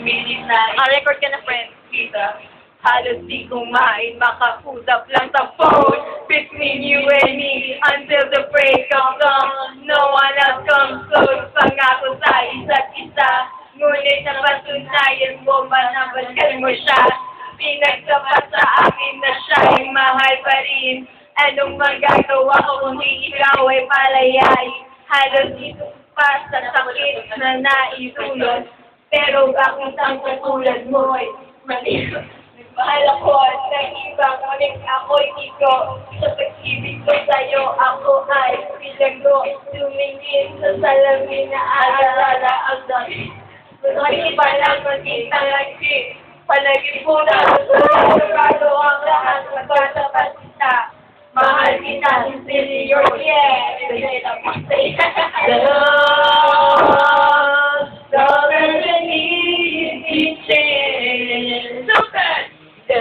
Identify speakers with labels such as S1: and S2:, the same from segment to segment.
S1: minute na
S2: record ka na, friend.
S1: kita. Halos di kumain, makausap lang sa phone. Between you and me, until the break of dawn. No one else comes close, pangako sa isa't isa. Ngunit napatunayan mo ba na balikan mo siya? Pinagsapat sa akin na siya'y mahal pa rin. Anong magagawa ko kung di ikaw ay palayay? Halos dito pa sa sakit na naitulot. Pero bakit ang katulad mo ay mali? Mahal ako at nag-iba, ngunit ako'y ikaw. Sa pag-ibig ko sa'yo, ako ay bilanggo. Tumingin sa salamin na aalala ang dami. Ngunit pa lang magkita lagi. Palagi po na sigurado ang lahat magkatapat kita. Mahal kita, superior, yeah. Bigay lang po sa'yo. Love, than easy change. Love,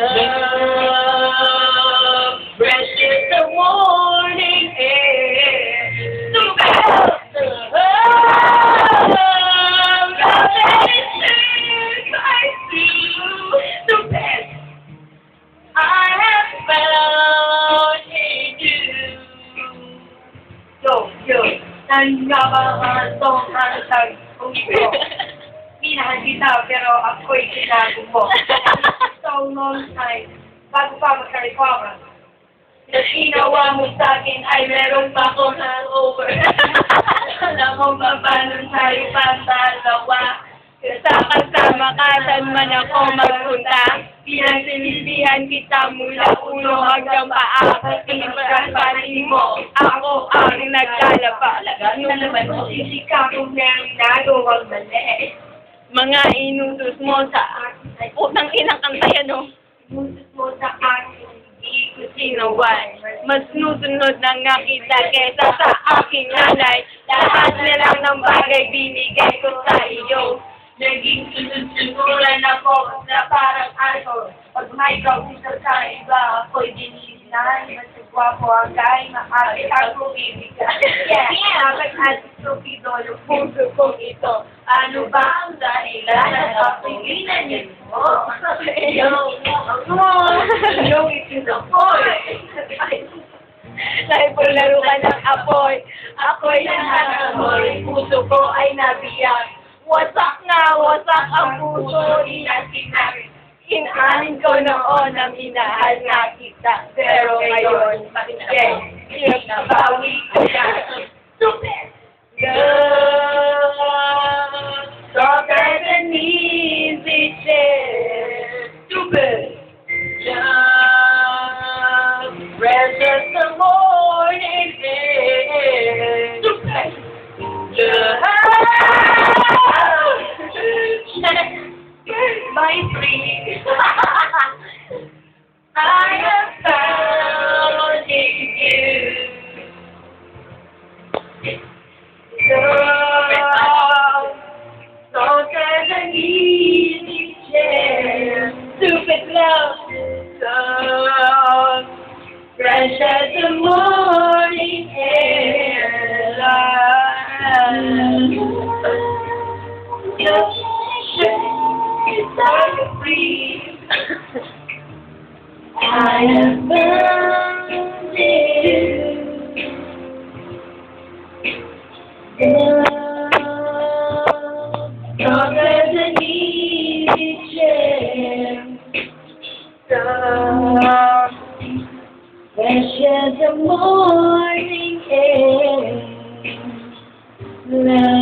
S1: fresh is the morning air. Love, love that is true, I see the best I have found in you. Yo, nangabangan tong hashtag kung ito. Minahan kita, pero ako'y sinabi mo. So long time, bago pa magka-recover. Na ginawa mo sa'kin ay meron pa akong hangover. Alam mo ba paano tayo pantalawa? Kasama ka, saan man ako magpunta. Pinagsilbihan kita mula ulo hanggang paa. Pati mo, ako ang nagkalapa. Ano naman mo, isikapong na nagawang mali.
S2: Mga inutos mo sa ay putang inang kanta yan, no?
S1: Inutos mo sa akin, hindi ko sinuwan. Mas nusunod na nga kita kesa sa aking nanay. Lahat na lang ng bagay binigay ko sa iyo. Naging sunod-sunuran ako na parang aso. Pag may kausap sa iba, ako'y dinisinay. Mas gwapo ang gay, maaari ako ibigay. Yeah, dapat natin stupido yung puso kong ito. Ano ba ang dahilan at ako'y ginanyan mo? Yung itinapol. Dahil paglaro ka ng apoy, ako'y nananamoy. Puso ko ay nabiyak. Wasak ang puso, inanin ko noon na minahal na kita. Pero ngayon, hirap na bawi ko na. Stupid! Love, softer than easy chair. Stupid! Love, fresh as the morning air. Stupid! Love, my dream. I have found in you. Love, softer than easy chair. Stupid love, love, fresh as the morning air. Love, it's hard to breathe. I have found you. Stronger than easy chair. Fresh as the morning air. Love.